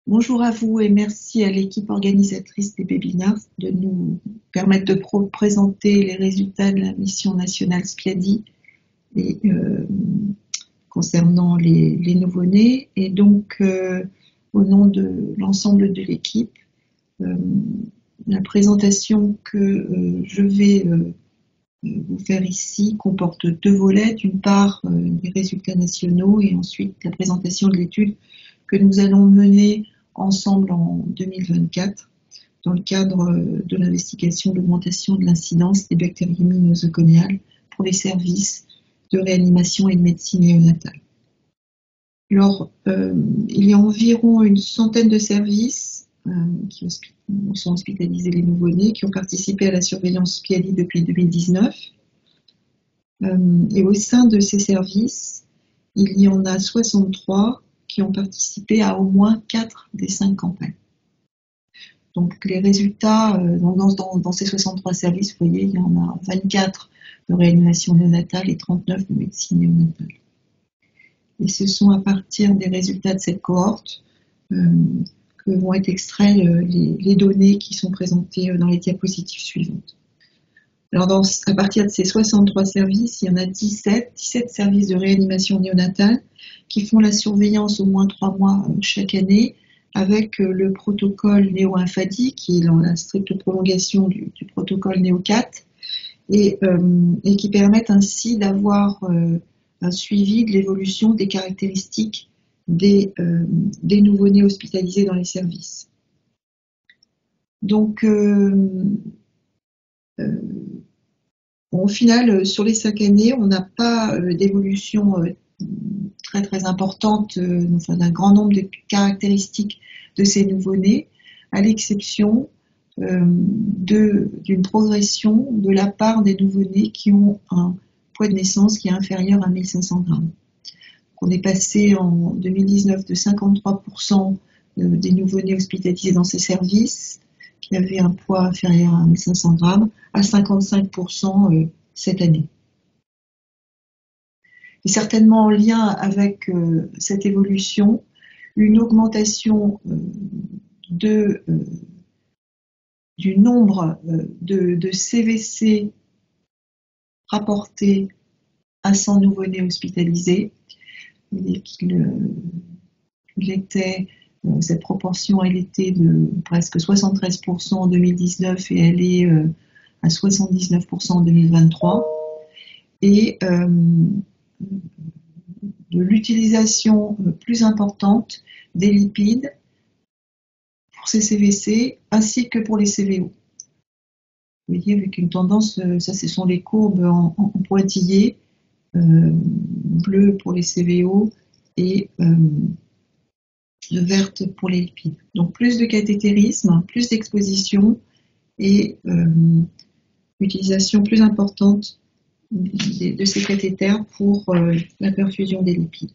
Bonjour à vous et merci à l'équipe organisatrice des webinaires de nous permettre de présenter les résultats de la mission nationale SPIADI et, concernant les nouveau-nés. Et donc, au nom de l'ensemble de l'équipe, la présentation que je vais vous faire ici comporte deux volets. D'une part, les résultats nationaux et ensuite la présentation de l'étude que nous allons mener ensemble en 2024 dans le cadre de l'investigation de l'augmentation de l'incidence des bactériémies nosocomiales pour les services de réanimation et de médecine néonatale. Alors, il y a environ une centaine de services qui sont hospitalisés les nouveau-nés, qui ont participé à la surveillance SPIADI depuis 2019. Et au sein de ces services, il y en a 63 qui ont participé à au moins 4 des 5 campagnes. Donc les résultats, dans ces 63 services, vous voyez, il y en a 24 de réanimation néonatale et 39 de médecine néonatale. Et ce sont à partir des résultats de cette cohorte que vont être extraits les données qui sont présentées dans les diapositives suivantes. Alors à partir de ces 63 services, il y en a 17 services de réanimation néonatale qui font la surveillance au moins 3 mois chaque année avec le protocole NéoInfadi, qui est dans la stricte prolongation du protocole NéO4, et qui permettent ainsi d'avoir un suivi de l'évolution des caractéristiques des nouveau-nés hospitalisés dans les services. Donc, au final, sur les 5 années, on n'a pas d'évolution très importante, d'un grand nombre de caractéristiques de ces nouveau-nés, à l'exception d'une progression de la part des nouveau-nés qui ont un poids de naissance qui est inférieur à 1500 grammes. On est passé en 2019 de 53% des nouveau-nés hospitalisés dans ces services qui avaient un poids inférieur à 1500 grammes à 55% cette année. Et certainement en lien avec cette évolution, une augmentation du nombre de CVC rapportés à 100 nouveau-nés hospitalisés. Cette proportion, elle était de presque 73% en 2019 et elle est à 79% en 2023. Et de l'utilisation plus importante des lipides pour ces CVC ainsi que pour les CVO. Vous voyez, avec une tendance, ça ce sont les courbes en pointillés, bleu pour les CVO et verte pour les lipides. Donc plus de cathétérisme, plus d'exposition et utilisation plus importante de ces cathéters pour la perfusion des lipides.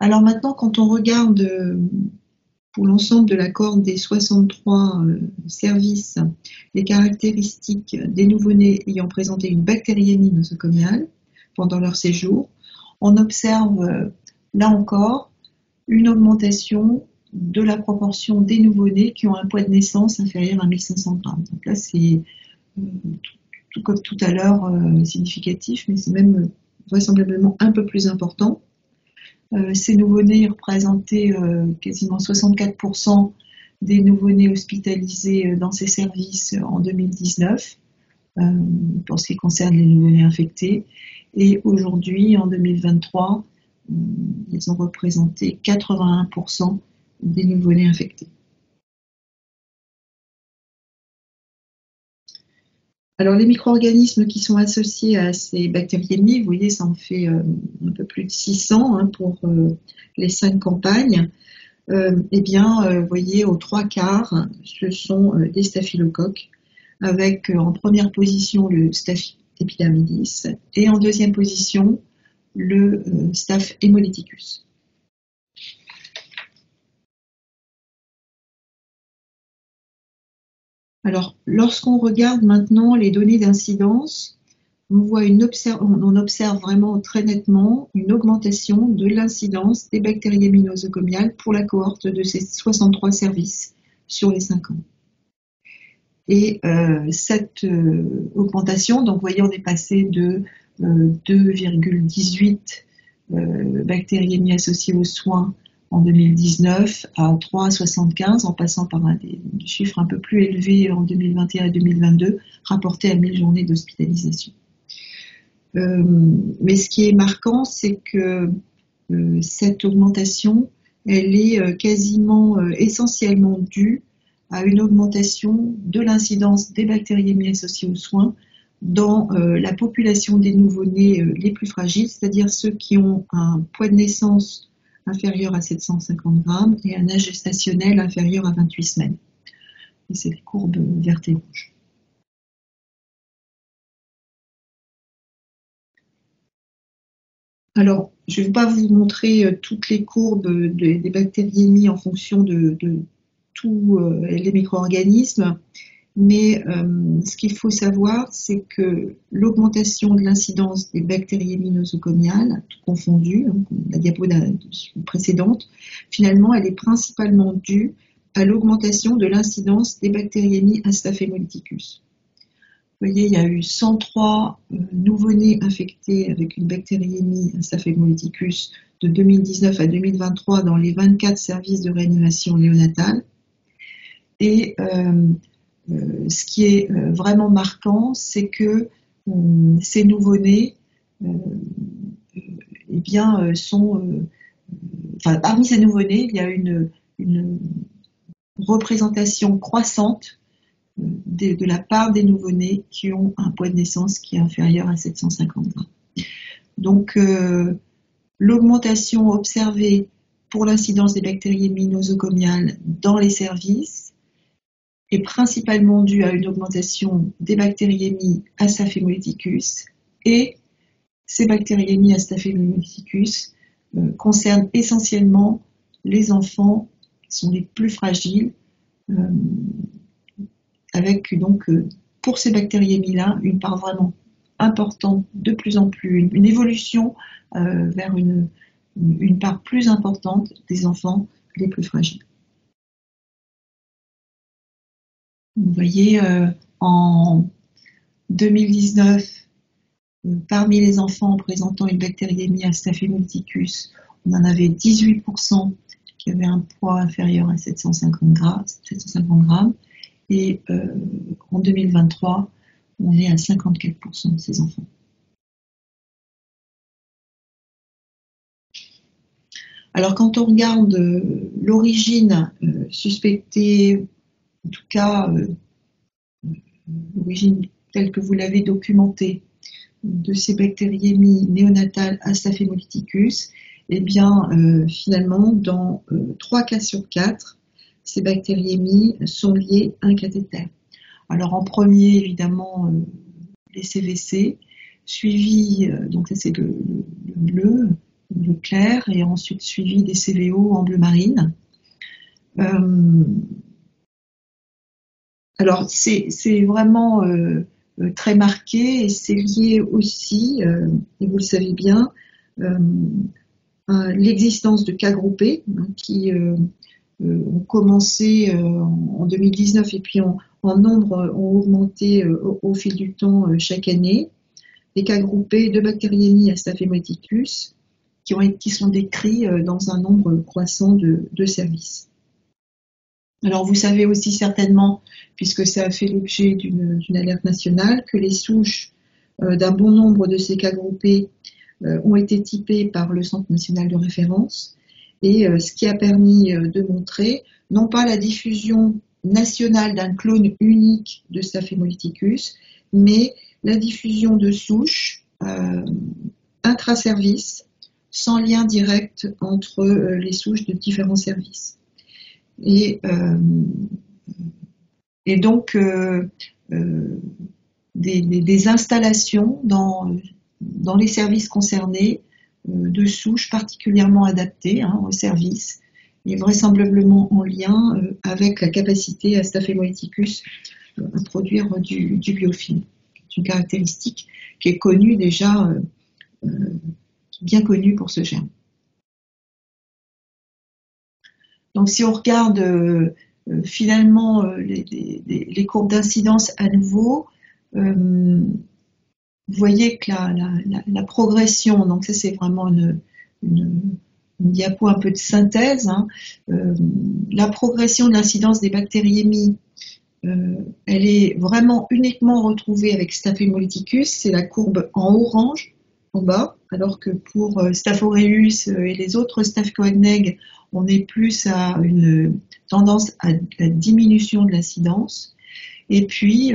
Alors maintenant, quand on regarde pour l'ensemble de la cohorte des 63 services les caractéristiques des nouveau-nés ayant présenté une bactériémie nosocomiale pendant leur séjour, on observe là encore une augmentation de la proportion des nouveau-nés qui ont un poids de naissance inférieur à 1500 grammes. Donc là, c'est tout comme tout à l'heure significatif, mais c'est même vraisemblablement un peu plus important. Ces nouveau-nés représentaient quasiment 64% des nouveau-nés hospitalisés dans ces services en 2019, pour ce qui concerne les nouveau-nés infectés. Et aujourd'hui, en 2023, ils ont représenté 81% des nouveau-nés infectés. Alors les micro-organismes qui sont associés à ces bactériémies, vous voyez, ça en fait un peu plus de 600 pour les 5 campagnes. Eh bien, vous voyez, aux 3/4, ce sont des staphylocoques, avec en première position le Staph epidermidis et en deuxième position le Staph hémolyticus. Alors, lorsqu'on regarde maintenant les données d'incidence, on observe vraiment très nettement une augmentation de l'incidence des bactériémies nosocomiales pour la cohorte de ces 63 services sur les 5 ans. Et cette augmentation, donc vous voyez, on est passé de 2,18 bactériémies associées aux soins en 2019 à 3,75, en passant par des chiffres un peu plus élevés en 2021 et 2022, rapportés à 1000 journées d'hospitalisation. Mais ce qui est marquant, c'est que cette augmentation, elle est quasiment essentiellement due à une augmentation de l'incidence des bactériémies associées aux soins dans la population des nouveau-nés les plus fragiles, c'est-à-dire ceux qui ont un poids de naissance inférieur à 750 grammes et un âge gestationnel inférieur à 28 semaines. Et c'est les courbes vertes et rouges. Alors, je ne vais pas vous montrer toutes les courbes des bactériémies en fonction de tous les micro-organismes, mais ce qu'il faut savoir, c'est que l'augmentation de l'incidence des bactériémies nosocomiales, tout confondu, la diapo précédente, finalement, elle est principalement due à l'augmentation de l'incidence des bactériémies à Staphylococcus. Vous voyez, il y a eu 103 nouveau-nés infectés avec une bactériémie Staphylococcus de 2019 à 2023 dans les 24 services de réanimation néonatale. Et ce qui est vraiment marquant, c'est que ces nouveau-nés parmi ces nouveau-nés, il y a une représentation croissante de la part des nouveau-nés qui ont un poids de naissance qui est inférieur à 750 grammes. Donc, l'augmentation observée pour l'incidence des bactériémies nosocomiales dans les services est principalement due à une augmentation des bactériémies à Staphylococcus, et ces bactériémies à Staphylococcus concernent essentiellement les enfants qui sont les plus fragiles, avec donc pour ces bactériémies-là une part vraiment importante, de plus en plus, une évolution vers une part plus importante des enfants les plus fragiles. Vous voyez, en 2019, parmi les enfants présentant une bactériémie à Staphylococcus, on en avait 18% qui avaient un poids inférieur à 750 grammes. Et en 2023, on est à 54% de ces enfants. Alors, quand on regarde l'origine suspectée, en tout cas l'origine telle que vous l'avez documentée, de ces bactériémies néonatales à Staphylococcus, eh bien, finalement, dans 3 cas sur 4, ces bactériémies sont liées à un cathéter. Alors en premier, évidemment, les CVC, suivi, donc ça c'est le bleu, le clair, et ensuite suivi des CVO en bleu marine. Alors c'est vraiment très marqué, et c'est lié aussi, et vous le savez bien, à l'existence de cas groupés qui ont commencé en 2019 et puis en nombre ont augmenté au fil du temps chaque année. Les cas groupés de bactériémie à Staphylococcus qui sont décrits dans un nombre croissant de services. Alors vous savez aussi certainement, puisque ça a fait l'objet d'une alerte nationale, que les souches d'un bon nombre de ces cas groupés ont été typées par le Centre national de référence, et ce qui a permis de montrer non pas la diffusion nationale d'un clone unique de Staphylococcus, mais la diffusion de souches intra-services sans lien direct entre les souches de différents services. Et donc des installations dans les services concernés de souches particulièrement adaptées au service, et vraisemblablement en lien avec la capacité à Staphylococcus à produire du biofilm. C'est une caractéristique qui est connue déjà, bien connue pour ce germe. Donc si on regarde finalement les courbes d'incidence à nouveau, vous voyez que la progression, donc ça c'est vraiment une diapo un peu de synthèse, hein, la progression de l'incidence des bactériémies, elle est vraiment uniquement retrouvée avec Staphylococcus, c'est la courbe en orange en bas, alors que pour Staph aureus et les autres Staph coagnegs, on est plus à une tendance à la diminution de l'incidence. Et puis,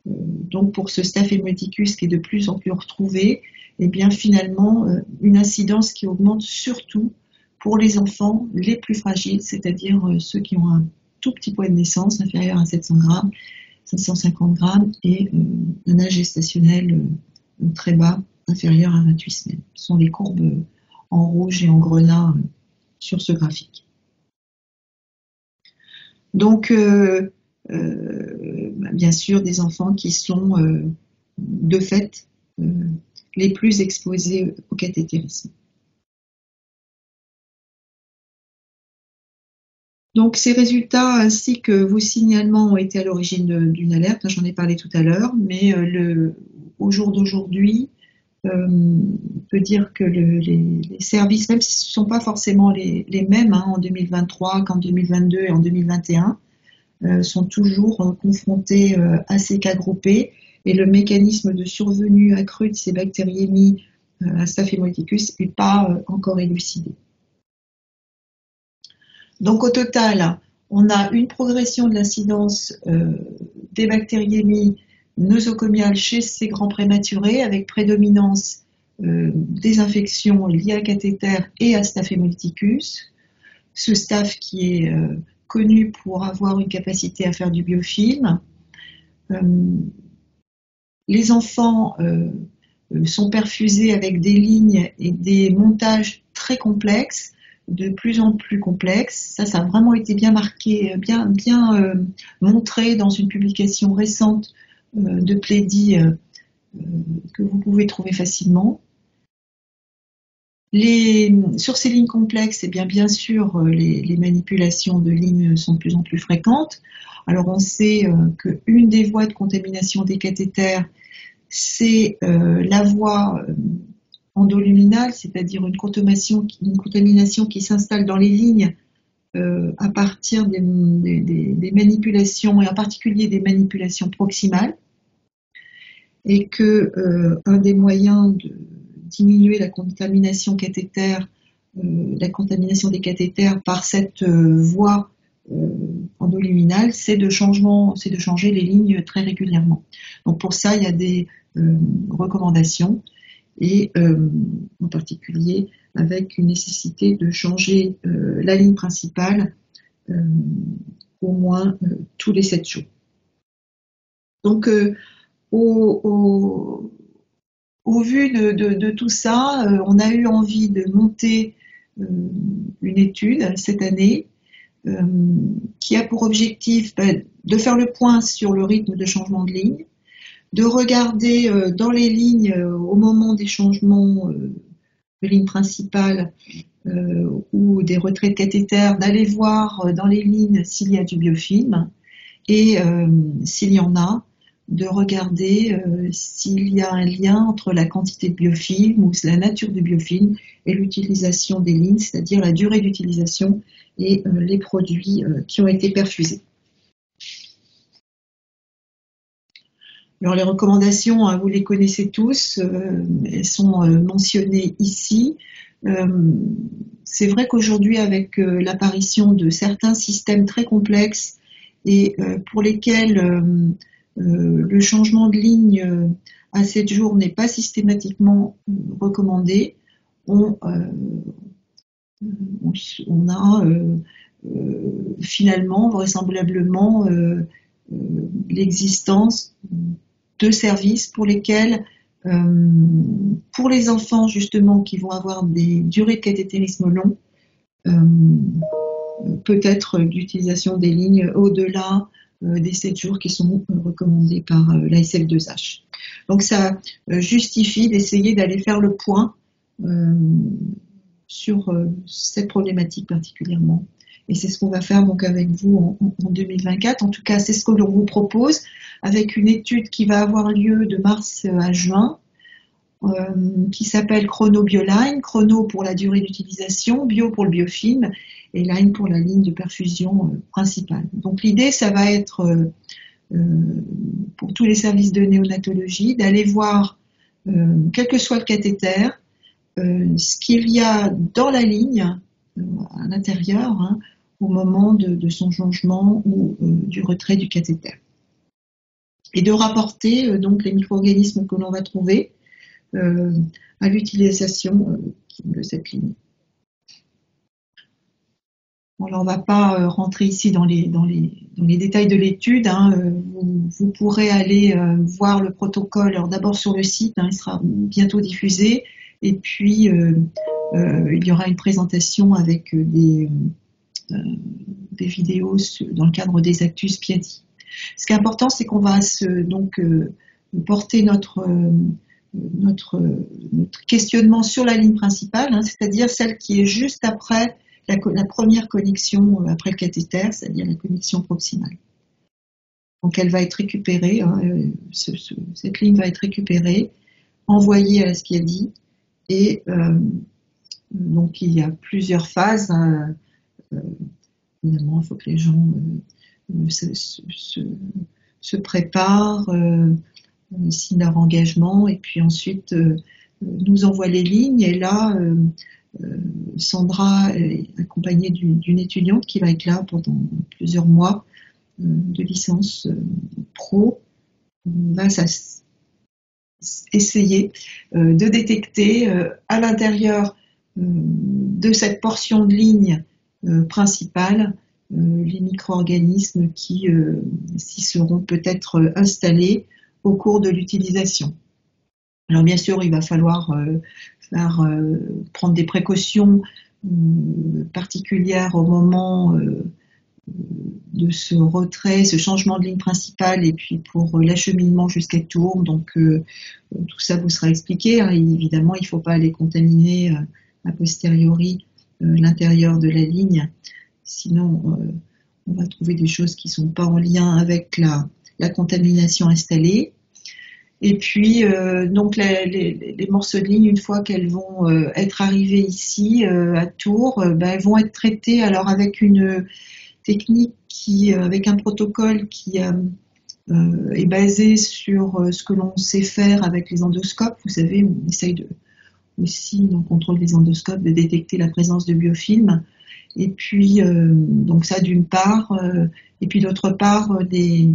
donc pour ce Staphylococcus qui est de plus en plus retrouvé, et bien finalement une incidence qui augmente surtout pour les enfants les plus fragiles, c'est-à-dire ceux qui ont un tout petit poids de naissance inférieur à 700 grammes, 550 grammes et un âge gestationnel très bas, inférieur à 28 semaines. Ce sont les courbes en rouge et en grenat sur ce graphique. Donc, bien sûr, des enfants qui sont de fait les plus exposés au cathétérisme. Donc ces résultats ainsi que vos signalements ont été à l'origine d'une alerte, j'en ai parlé tout à l'heure, mais au jour d'aujourd'hui, on peut dire que les services, même si ce ne sont pas forcément les mêmes en 2023 qu'en 2022 et en 2021, sont toujours confrontés à ces cas groupés, et le mécanisme de survenue accrue de ces bactériémies à Staphylococcus n'est pas encore élucidé. Donc au total, on a une progression de l'incidence des bactériémies nosocomiales chez ces grands prématurés, avec prédominance des infections liées à cathéter et à Staphylococcus. Ce staph qui est connu pour avoir une capacité à faire du biofilm. Les enfants sont perfusés avec des lignes et des montages très complexes, de plus en plus complexes. Ça a vraiment été bien marqué, bien montré dans une publication récente de Plaidy que vous pouvez trouver facilement. Sur ces lignes complexes, bien sûr, les manipulations de lignes sont de plus en plus fréquentes. Alors on sait qu'une des voies de contamination des cathéters, c'est la voie endoluminale, c'est-à-dire une contamination qui s'installe dans les lignes à partir des manipulations, et en particulier des manipulations proximales, et que un des moyens de diminuer la contamination cathéter, la contamination des cathéters par cette voie endoluminale, c'est de changer les lignes très régulièrement. Donc pour ça, il y a des recommandations, et en particulier avec une nécessité de changer la ligne principale au moins tous les 7 jours. Donc au vu de tout ça, on a eu envie de monter une étude cette année qui a pour objectif de faire le point sur le rythme de changement de ligne, de regarder dans les lignes au moment des changements de ligne principale ou des retraits de cathéter, d'aller voir dans les lignes s'il y a du biofilm, et s'il y en a, de regarder s'il y a un lien entre la quantité de biofilm ou la nature du biofilm et l'utilisation des lignes, c'est-à-dire la durée d'utilisation et les produits qui ont été perfusés. Alors les recommandations, vous les connaissez tous, elles sont mentionnées ici. C'est vrai qu'aujourd'hui, avec l'apparition de certains systèmes très complexes et pour lesquels le changement de ligne à 7 jours n'est pas systématiquement recommandé, on a finalement vraisemblablement l'existence de services pour lesquels, pour les enfants justement qui vont avoir des durées de cathétérisme longues, peut-être l'utilisation des lignes au-delà des 7 jours qui sont recommandés par l'ASF2H. Donc ça justifie d'essayer d'aller faire le point sur cette problématique particulièrement. Et c'est ce qu'on va faire donc avec vous en 2024. En tout cas, c'est ce que l'on vous propose avec une étude qui va avoir lieu de mars à juin, qui s'appelle Chrono-Bioline. Chrono pour la durée d'utilisation, bio pour le biofilm et line pour la ligne de perfusion principale. Donc l'idée, ça va être pour tous les services de néonatologie d'aller voir, quel que soit le cathéter, ce qu'il y a dans la ligne à l'intérieur, hein, au moment de son changement ou du retrait du cathéter. Et de rapporter donc les micro-organismes que l'on va trouver à l'utilisation de cette ligne. Bon, alors on ne va pas rentrer ici dans les détails de l'étude. Hein. Vous pourrez aller voir le protocole. Alors d'abord sur le site, hein, il sera bientôt diffusé. Et puis il y aura une présentation avec des vidéos dans le cadre des Actus Piatti. Ce qui est important, c'est qu'on va donc porter notre questionnement sur la ligne principale, hein, c'est-à-dire celle qui est juste après la première connexion après le cathéter, c'est-à-dire la connexion proximale. Donc elle va être récupérée, hein, cette ligne va être récupérée, envoyée à la SCIADI, et donc il y a plusieurs phases. Hein, évidemment, il faut que les gens se préparent, signent leur engagement, et puis ensuite nous envoie les lignes. Et là, Sandra est accompagnée d'une étudiante qui va être là pendant plusieurs mois de licence pro, va essayer de détecter à l'intérieur de cette portion de ligne principale les micro-organismes qui s'y seront peut-être installés au cours de l'utilisation. Alors bien sûr, il va falloir prendre des précautions particulières au moment de ce retrait, ce changement de ligne principale, et puis pour l'acheminement jusqu'à Tours. Donc tout ça vous sera expliqué. Hein. Évidemment, il ne faut pas aller contaminer a posteriori l'intérieur de la ligne, sinon on va trouver des choses qui ne sont pas en lien avec la contamination installée. Et puis, donc les morceaux de ligne, une fois qu'elles vont être arrivées ici à Tours, elles vont être traitées alors avec une technique avec un protocole qui est basé sur ce que l'on sait faire avec les endoscopes. Vous savez, on essaye aussi, dans le contrôle des endoscopes, de détecter la présence de biofilms. Et puis, donc ça d'une part, et puis d'autre part, des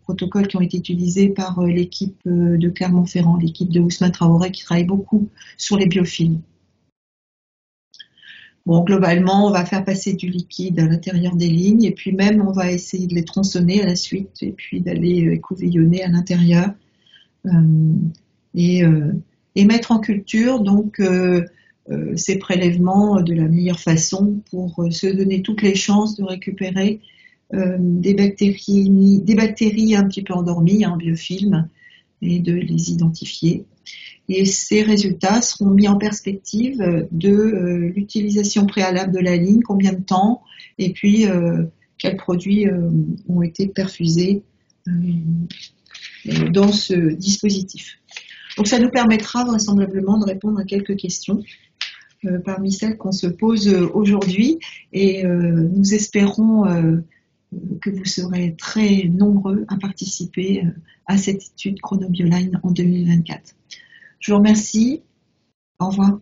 protocoles qui ont été utilisés par l'équipe de Clermont-Ferrand, l'équipe de Ousmane Traoré, qui travaille beaucoup sur les biofilms. Bon, globalement, on va faire passer du liquide à l'intérieur des lignes, et puis même on va essayer de les tronçonner à la suite, et puis d'aller écouvillonner à l'intérieur, et mettre en culture donc ces prélèvements de la meilleure façon pour se donner toutes les chances de récupérer des bactéries un petit peu endormies, hein, biofilms, et de les identifier. Et ces résultats seront mis en perspective de l'utilisation préalable de la ligne, combien de temps, et puis quels produits ont été perfusés dans ce dispositif. Donc ça nous permettra vraisemblablement de répondre à quelques questions parmi celles qu'on se pose aujourd'hui, et nous espérons que vous serez très nombreux à participer à cette étude Chrono-Bioline en 2024. Je vous remercie. Au revoir.